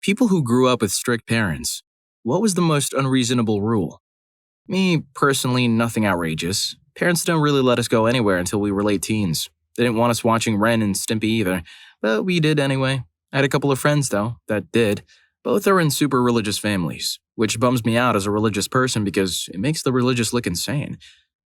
People who grew up with strict parents. What was the most unreasonable rule? Me, personally, nothing outrageous. Parents didn't really let us go anywhere until we were late teens. They didn't want us watching Ren and Stimpy either, but we did anyway. I had a couple of friends, though, that did. Both are in super religious families, which bums me out as a religious person because it makes the religious look insane.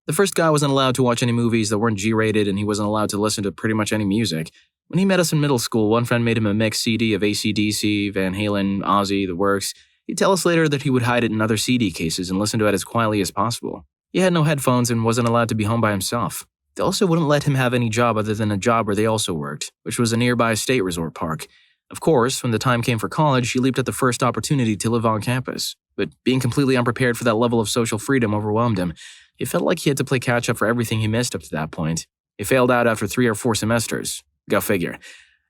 The first guy wasn't allowed to watch any movies that weren't G-rated, and he wasn't allowed to listen to pretty much any music. When he met us in middle school, one friend made him a mixed CD of AC/DC, Van Halen, Ozzy, the works. He'd tell us later that he would hide it in other CD cases and listen to it as quietly as possible. He had no headphones and wasn't allowed to be home by himself. They also wouldn't let him have any job other than a job where they also worked, which was a nearby state resort park. Of course, when the time came for college, he leaped at the first opportunity to live on campus. But being completely unprepared for that level of social freedom overwhelmed him. He felt like he had to play catch-up for everything he missed up to that point. He failed out after 3 or 4 semesters. Go figure.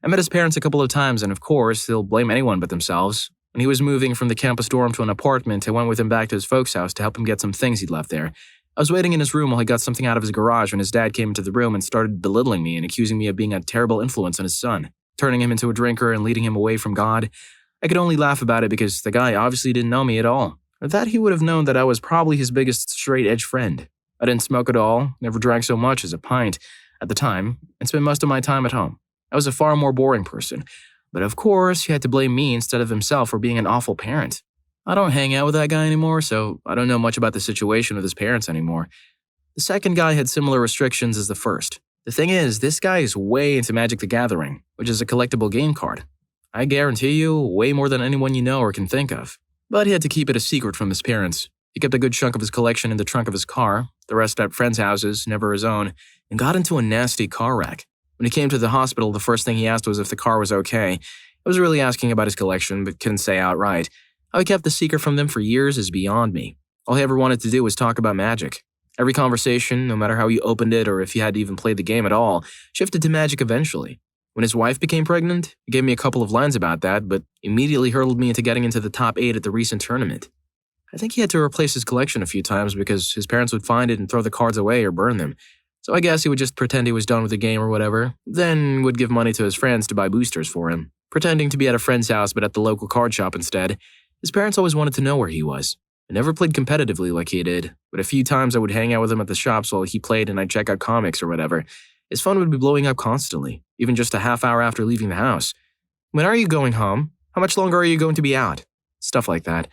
I met his parents a couple of times, and of course, they'll blame anyone but themselves. When he was moving from the campus dorm to an apartment, I went with him back to his folks' house to help him get some things he'd left there. I was waiting in his room while he got something out of his garage when his dad came into the room and started belittling me and accusing me of being a terrible influence on his son, turning him into a drinker and leading him away from God. I could only laugh about it because the guy obviously didn't know me at all, or that he would have known that I was probably his biggest straight-edge friend. I didn't smoke at all, never drank so much as a pint at the time, and spent most of my time at home. I was a far more boring person, but of course he had to blame me instead of himself for being an awful parent. I don't hang out with that guy anymore, so I don't know much about the situation with his parents anymore. The second guy had similar restrictions as the first. The thing is, this guy is way into Magic the Gathering, which is a collectible game card. I guarantee you, way more than anyone you know or can think of. But he had to keep it a secret from his parents. He kept a good chunk of his collection in the trunk of his car, the rest at friends' houses, never his own, and got into a nasty car wreck. When he came to the hospital, the first thing he asked was if the car was okay. I was really asking about his collection, but couldn't say outright. How he kept the secret from them for years is beyond me. All he ever wanted to do was talk about Magic. Every conversation, no matter how he opened it or if he had even played the game at all, shifted to Magic eventually. When his wife became pregnant, he gave me a couple of lines about that, but immediately hurtled me into getting into the top 8 at the recent tournament. I think he had to replace his collection a few times because his parents would find it and throw the cards away or burn them. So I guess he would just pretend he was done with the game or whatever, then would give money to his friends to buy boosters for him, pretending to be at a friend's house but at the local card shop instead. His parents always wanted to know where he was. I never played competitively like he did, but a few times I would hang out with him at the shops while he played and I'd check out comics or whatever. His phone would be blowing up constantly, even just a half hour after leaving the house. When are you going home? How much longer are you going to be out? Stuff like that.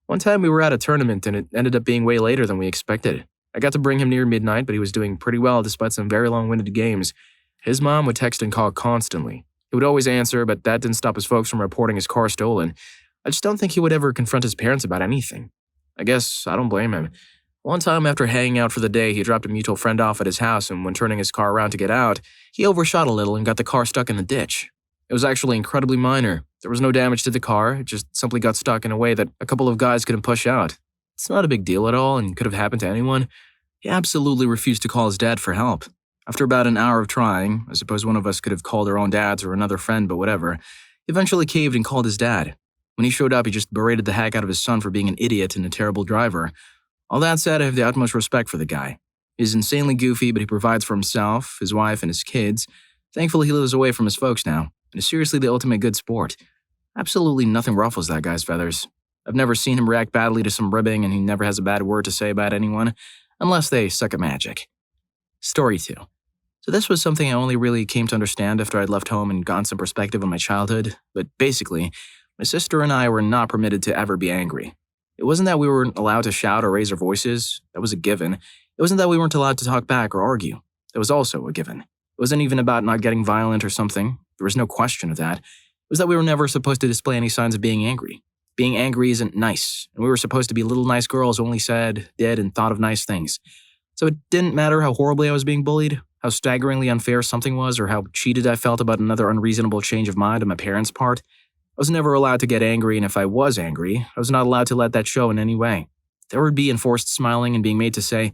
One time we were at a tournament and it ended up being way later than we expected. I got to bring him near midnight, but he was doing pretty well despite some very long-winded games. His mom would text and call constantly. He would always answer, but that didn't stop his folks from reporting his car stolen. I just don't think he would ever confront his parents about anything. I guess I don't blame him. One time after hanging out for the day, he dropped a mutual friend off at his house, and when turning his car around to get out, he overshot a little and got the car stuck in the ditch. It was actually incredibly minor. There was no damage to the car, it just simply got stuck in a way that a couple of guys couldn't push out. It's not a big deal at all and could have happened to anyone. He absolutely refused to call his dad for help. After about an hour of trying, I suppose one of us could have called our own dads or another friend, but whatever, he eventually caved and called his dad. When he showed up, he just berated the heck out of his son for being an idiot and a terrible driver. All that said, I have the utmost respect for the guy. He's insanely goofy, but he provides for himself, his wife, and his kids. Thankfully, he lives away from his folks now, and is seriously the ultimate good sport. Absolutely nothing ruffles that guy's feathers. I've never seen him react badly to some ribbing, and he never has a bad word to say about anyone, unless they suck at Magic. Story 2. So this was something I only really came to understand after I'd left home and gotten some perspective on my childhood, but basically, my sister and I were not permitted to ever be angry. It wasn't that we weren't allowed to shout or raise our voices. That was a given. It wasn't that we weren't allowed to talk back or argue. That was also a given. It wasn't even about not getting violent or something. There was no question of that. It was that we were never supposed to display any signs of being angry. Being angry isn't nice, and we were supposed to be little nice girls who only said, did, and thought of nice things. So it didn't matter how horribly I was being bullied, how staggeringly unfair something was, or how cheated I felt about another unreasonable change of mind on my parents' part. I was never allowed to get angry, and if I was angry, I was not allowed to let that show in any way. There would be enforced smiling and being made to say,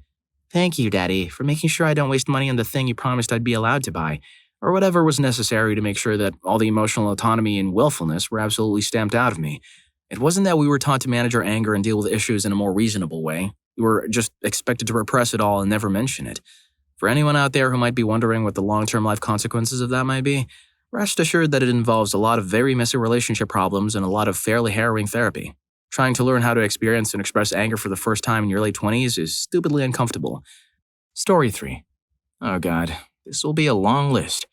"Thank you, Daddy, for making sure I don't waste money on the thing you promised I'd be allowed to buy," or whatever was necessary to make sure that all the emotional autonomy and willfulness were absolutely stamped out of me. It wasn't that we were taught to manage our anger and deal with issues in a more reasonable way. We were just expected to repress it all and never mention it. For anyone out there who might be wondering what the long-term life consequences of that might be, Rest assured that it involves a lot of very messy relationship problems and a lot of fairly harrowing therapy. Trying to learn how to experience and express anger for the first time in your late 20s is stupidly uncomfortable. Story 3. Oh god, this will be a long list.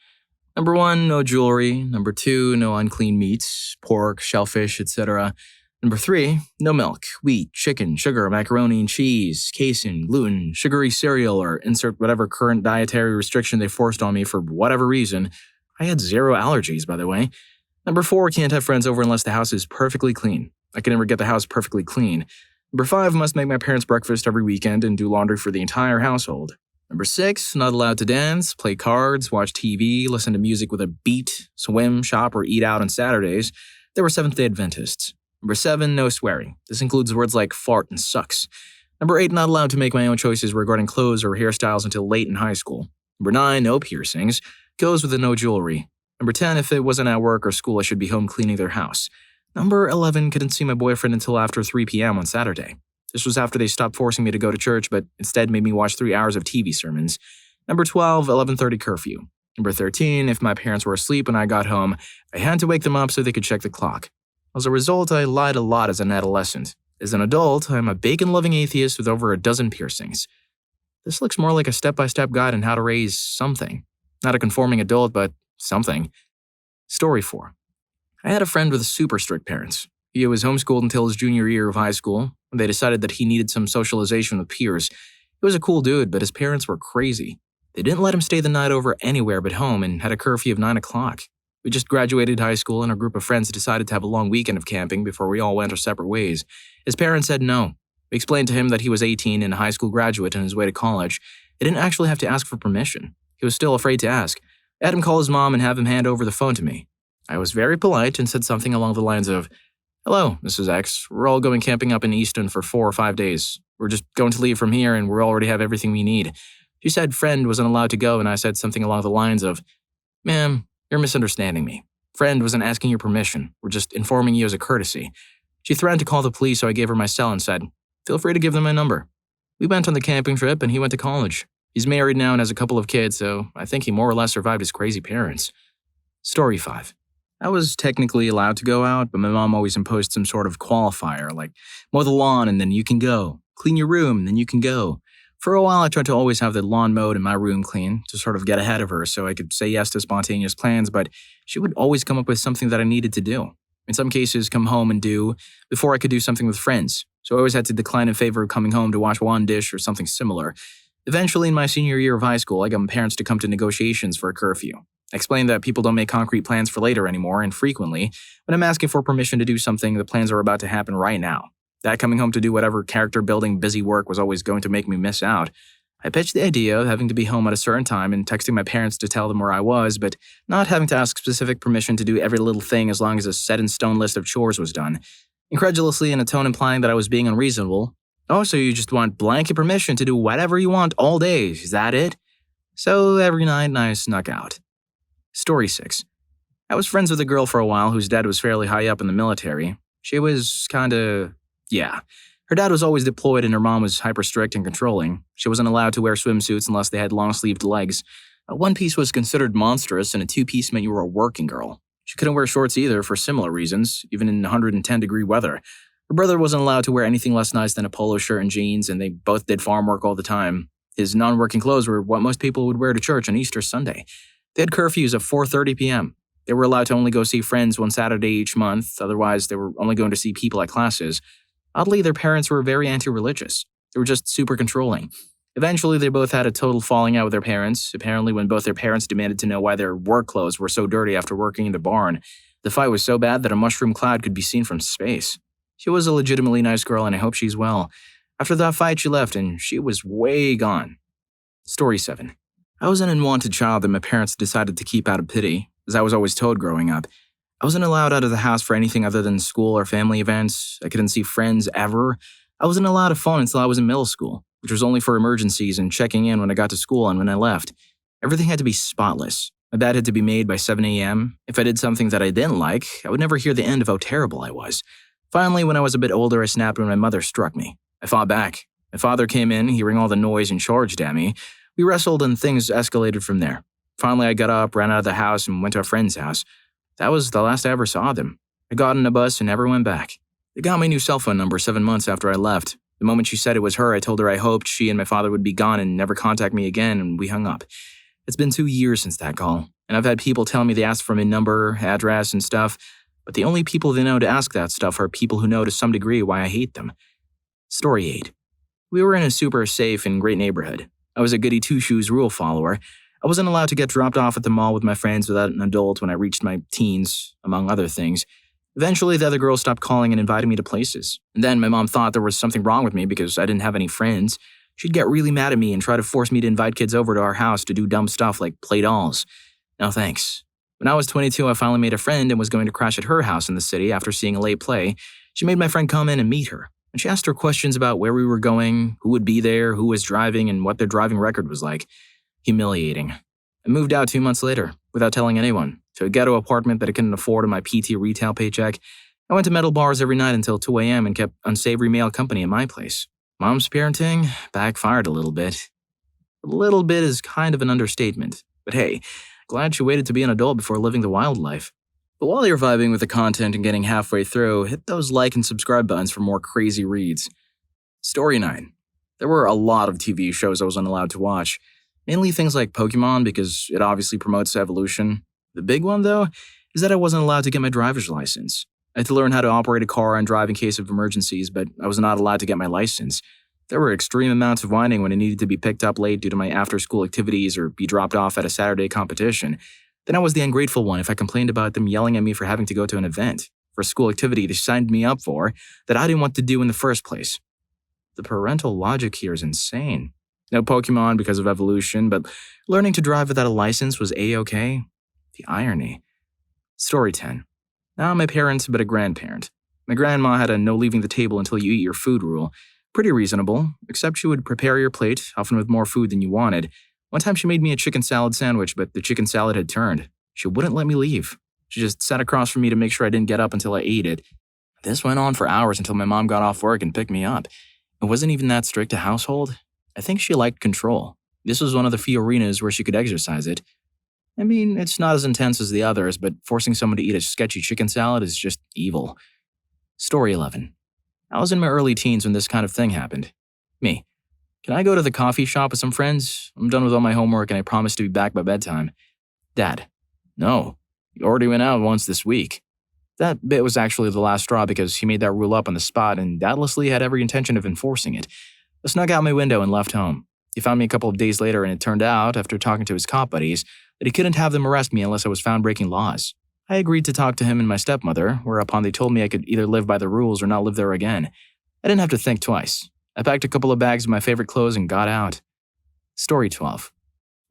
Number 1, no jewelry. Number 2, no unclean meats, pork, shellfish, etc. Number 3, no milk, wheat, chicken, sugar, macaroni and cheese, casein, gluten, sugary cereal, or insert whatever current dietary restriction they forced on me for whatever reason. I had 0 allergies, by the way. Number 4, can't have friends over unless the house is perfectly clean. I can never get the house perfectly clean. Number 5, must make my parents breakfast every weekend and do laundry for the entire household. Number 6, not allowed to dance, play cards, watch TV, listen to music with a beat, swim, shop, or eat out on Saturdays. They were Seventh-day Adventists. Number 7, no swearing. This includes words like fart and sucks. Number 8, not allowed to make my own choices regarding clothes or hairstyles until late in high school. Number 9, no piercings. Goes with the no jewelry. Number 10, if it wasn't at work or school, I should be home cleaning their house. Number 11, couldn't see my boyfriend until after 3 p.m. on Saturday. This was after they stopped forcing me to go to church, but instead made me watch 3 hours of TV sermons. Number 12, 11:30 curfew. Number 13, if my parents were asleep when I got home, I had to wake them up so they could check the clock. As a result, I lied a lot as an adolescent. As an adult, I'm a bacon-loving atheist with over a dozen piercings. This looks more like a step-by-step guide on how to raise something. Not a conforming adult, but something. Story 4. I had a friend with super strict parents. He was homeschooled until his junior year of high school, when they decided that he needed some socialization with peers. He was a cool dude, but his parents were crazy. They didn't let him stay the night over anywhere but home and had a curfew of 9 o'clock. We just graduated high school and a group of friends decided to have a long weekend of camping before we all went our separate ways. His parents said no. We explained to him that he was 18 and a high school graduate on his way to college. He didn't actually have to ask for permission. He was still afraid to ask. I had him call his mom and have him hand over the phone to me. I was very polite and said something along the lines of, "Hello, Mrs. X. We're all going camping up in Easton for 4 or 5 days. We're just going to leave from here and we already have everything we need." She said friend wasn't allowed to go and I said something along the lines of, "Ma'am, you're misunderstanding me. Friend wasn't asking your permission. We're just informing you as a courtesy." She threatened to call the police, so I gave her my cell and said, "Feel free to give them my number." We went on the camping trip and he went to college. He's married now and has a couple of kids, so I think he more or less survived his crazy parents. Story 5. I was technically allowed to go out, but my mom always imposed some sort of qualifier, like mow the lawn and then you can go, clean your room and then you can go. For a while, I tried to always have the lawn mowed and my room clean to sort of get ahead of her so I could say yes to spontaneous plans, but she would always come up with something that I needed to do. In some cases, come home and do before I could do something with friends, so I always had to decline in favor of coming home to wash one dish or something similar. Eventually, in my senior year of high school, I got my parents to come to negotiations for a curfew. I explained that people don't make concrete plans for later anymore, and frequently, when I'm asking for permission to do something, the plans are about to happen right now. That coming home to do whatever character-building busy work was always going to make me miss out. I pitched the idea of having to be home at a certain time and texting my parents to tell them where I was, but not having to ask specific permission to do every little thing as long as a set-in-stone list of chores was done. Incredulously in a tone implying that I was being unreasonable. "Oh, so you just want blanket permission to do whatever you want all day, is that it?" So every night I snuck out. Story 6. I was friends with a girl for a while whose dad was fairly high up in the military. She was yeah. Her dad was always deployed and her mom was hyper strict and controlling. She wasn't allowed to wear swimsuits unless they had long-sleeved legs. A one-piece was considered monstrous and a two-piece meant you were a working girl. She couldn't wear shorts either for similar reasons, even in 110-degree weather. Her brother wasn't allowed to wear anything less nice than a polo shirt and jeans, and they both did farm work all the time. His non-working clothes were what most people would wear to church on Easter Sunday. They had curfews of 4:30 p.m. They were allowed to only go see friends one Saturday each month, otherwise they were only going to see people at classes. Oddly, their parents were very anti-religious. They were just super controlling. Eventually, they both had a total falling out with their parents, apparently when both their parents demanded to know why their work clothes were so dirty after working in the barn. The fight was so bad that a mushroom cloud could be seen from space. She was a legitimately nice girl and I hope she's well. After that fight, she left and she was way gone. Story 7. I was an unwanted child that my parents decided to keep out of pity, as I was always told growing up. I wasn't allowed out of the house for anything other than school or family events. I couldn't see friends ever. I wasn't allowed a phone until I was in middle school, which was only for emergencies and checking in when I got to school and when I left. Everything had to be spotless. My bed had to be made by 7 a.m. If I did something that I didn't like, I would never hear the end of how terrible I was. Finally, when I was a bit older, I snapped when my mother struck me. I fought back. My father came in, hearing all the noise and charged at me. We wrestled and things escalated from there. Finally, I got up, ran out of the house, and went to a friend's house. That was the last I ever saw them. I got on a bus and never went back. They got my new cell phone number 7 months after I left. The moment she said it was her, I told her I hoped she and my father would be gone and never contact me again, and we hung up. It's been 2 years since that call, and I've had people tell me they asked for my number, address, and stuff, but the only people they know to ask that stuff are people who know to some degree why I hate them. Story 8. We were in a super safe and great neighborhood. I was a goody two-shoes rule follower. I wasn't allowed to get dropped off at the mall with my friends without an adult when I reached my teens, among other things. Eventually, the other girls stopped calling and inviting me to places. And then my mom thought there was something wrong with me because I didn't have any friends. She'd get really mad at me and try to force me to invite kids over to our house to do dumb stuff like play dolls. No thanks. When I was 22, I finally made a friend and was going to crash at her house in the city after seeing a late play. She made my friend come in and meet her. And she asked her questions about where we were going, who would be there, who was driving, and what their driving record was like. Humiliating. I moved out 2 months later, without telling anyone, to a ghetto apartment that I couldn't afford on my PT retail paycheck. I went to metal bars every night until 2 a.m. and kept unsavory male company in my place. Mom's parenting backfired a little bit. A little bit is kind of an understatement. But hey, glad she waited to be an adult before living the wild life. But while you're vibing with the content and getting halfway through, hit those like and subscribe buttons for more crazy reads. Story 9. There were a lot of TV shows I wasn't allowed to watch. Mainly things like Pokemon because it obviously promotes evolution. The big one, though, is that I wasn't allowed to get my driver's license. I had to learn how to operate a car and drive in case of emergencies, but I was not allowed to get my license. There were extreme amounts of whining when I needed to be picked up late due to my after-school activities or be dropped off at a Saturday competition. Then I was the ungrateful one if I complained about them yelling at me for having to go to an event, for a school activity they signed me up for that I didn't want to do in the first place. The parental logic here is insane. No Pokemon because of evolution, but learning to drive without a license was A-okay? The irony. Story 10. Not my parents, but a grandparent. My grandma had a no leaving the table until you eat your food rule. Pretty reasonable, except she would prepare your plate, often with more food than you wanted. One time she made me a chicken salad sandwich, but the chicken salad had turned. She wouldn't let me leave. She just sat across from me to make sure I didn't get up until I ate it. This went on for hours until my mom got off work and picked me up. It wasn't even that strict a household. I think she liked control. This was one of the few arenas where she could exercise it. I mean, it's not as intense as the others, but forcing someone to eat a sketchy chicken salad is just evil. Story 11. I was in my early teens when this kind of thing happened. Me. Can I go to the coffee shop with some friends? I'm done with all my homework and I promise to be back by bedtime. Dad. No. You already went out once this week. That bit was actually the last straw because he made that rule up on the spot and doubtlessly had every intention of enforcing it. I snuck out my window and left home. He found me a couple of days later and it turned out, after talking to his cop buddies, that he couldn't have them arrest me unless I was found breaking laws. I agreed to talk to him and my stepmother, whereupon they told me I could either live by the rules or not live there again. I didn't have to think twice. I packed a couple of bags of my favorite clothes and got out. Story 12.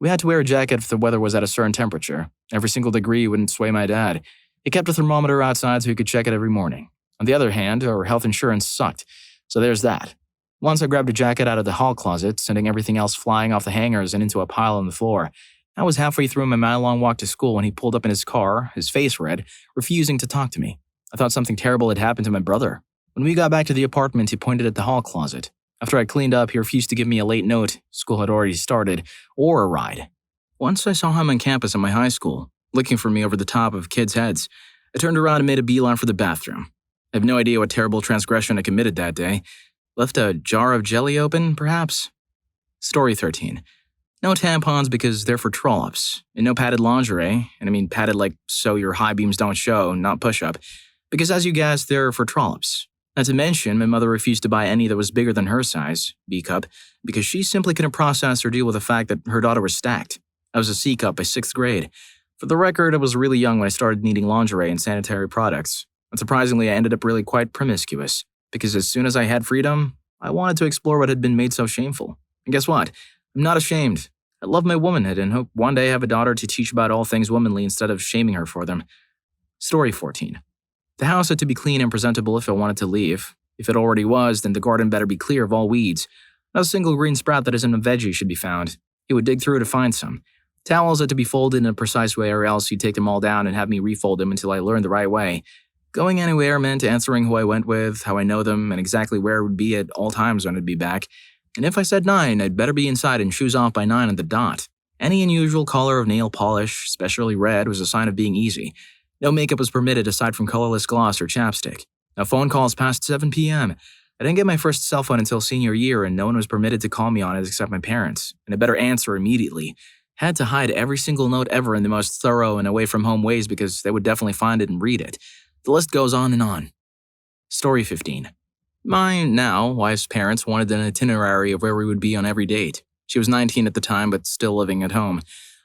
We had to wear a jacket if the weather was at a certain temperature. Every single degree wouldn't sway my dad. He kept a thermometer outside so he could check it every morning. On the other hand, our health insurance sucked. So there's that. Once I grabbed a jacket out of the hall closet, sending everything else flying off the hangers and into a pile on the floor. I was halfway through my mile-long walk to school when he pulled up in his car, his face red, refusing to talk to me. I thought something terrible had happened to my brother. When we got back to the apartment, he pointed at the hall closet. After I cleaned up, he refused to give me a late note, school had already started, or a ride. Once I saw him on campus at my high school, looking for me over the top of kids' heads. I turned around and made a beeline for the bathroom. I have no idea what terrible transgression I committed that day. Left a jar of jelly open, perhaps? Story 13. No tampons because they're for trollops, and no padded lingerie, and I mean padded like so your high beams don't show, not push-up, because as you guessed, they're for trollops. Not to mention, my mother refused to buy any that was bigger than her size, B-cup, because she simply couldn't process or deal with the fact that her daughter was stacked. I was a C-cup by 6th grade. For the record, I was really young when I started needing lingerie and sanitary products. And surprisingly, I ended up really quite promiscuous, because as soon as I had freedom, I wanted to explore what had been made so shameful. And guess what? I'm not ashamed. I love my womanhood and hope one day I have a daughter to teach about all things womanly instead of shaming her for them. Story 14. The house had to be clean and presentable if I wanted to leave. If it already was, then the garden better be clear of all weeds. Not a single green sprout that isn't a veggie should be found. He would dig through to find some. Towels had to be folded in a precise way or else he'd take them all down and have me refold them until I learned the right way. Going anywhere meant answering who I went with, how I know them, and exactly where it would be at all times when I'd be back. And if I said 9, I'd better be inside and shoes off by 9 on the dot. Any unusual color of nail polish, especially red, was a sign of being easy. No makeup was permitted aside from colorless gloss or chapstick. No phone calls past 7 p.m. I didn't get my first cell phone until senior year, and no one was permitted to call me on it except my parents, and I better answer immediately. Had to hide every single note ever in the most thorough and away-from-home ways because they would definitely find it and read it. The list goes on and on. Story 15. My now wife's parents wanted an itinerary of where we would be on every date. She was 19 at the time, but still living at home.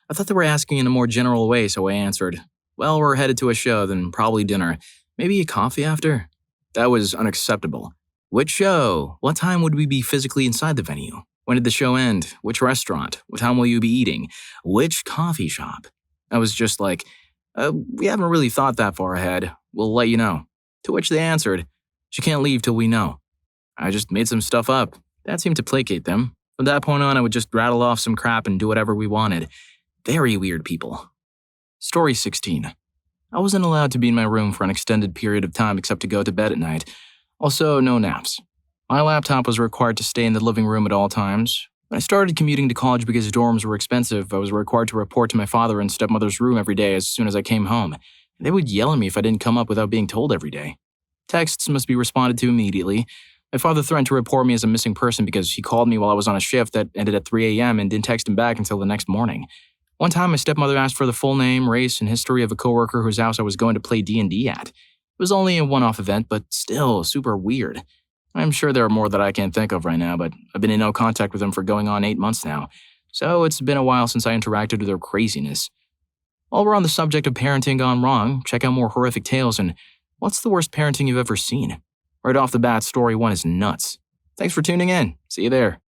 I thought they were asking in a more general way, so I answered, "Well, we're headed to a show, then probably dinner. Maybe a coffee after?" That was unacceptable. Which show? What time would we be physically inside the venue? When did the show end? Which restaurant? What time will you be eating? Which coffee shop? I was just like, we haven't really thought that far ahead. We'll let you know. To which they answered, "She can't leave till we know." I just made some stuff up. That seemed to placate them. From that point on, I would just rattle off some crap and do whatever we wanted. Very weird people. Story 16. I wasn't allowed to be in my room for an extended period of time except to go to bed at night. Also, no naps. My laptop was required to stay in the living room at all times. When I started commuting to college because dorms were expensive, I was required to report to my father and stepmother's room every day as soon as I came home. They would yell at me if I didn't come up without being told every day. Texts must be responded to immediately. My father threatened to report me as a missing person because he called me while I was on a shift that ended at 3 a.m. and didn't text him back until the next morning. One time, my stepmother asked for the full name, race, and history of a coworker whose house I was going to play D&D at. It was only a one-off event, but still super weird. I'm sure there are more that I can't think of right now, but I've been in no contact with them for going on 8 months now, so it's been a while since I interacted with their craziness. While we're on the subject of parenting gone wrong, check out more horrific tales and what's the worst parenting you've ever seen? Right off the bat, story 1 is nuts. Thanks for tuning in. See you there.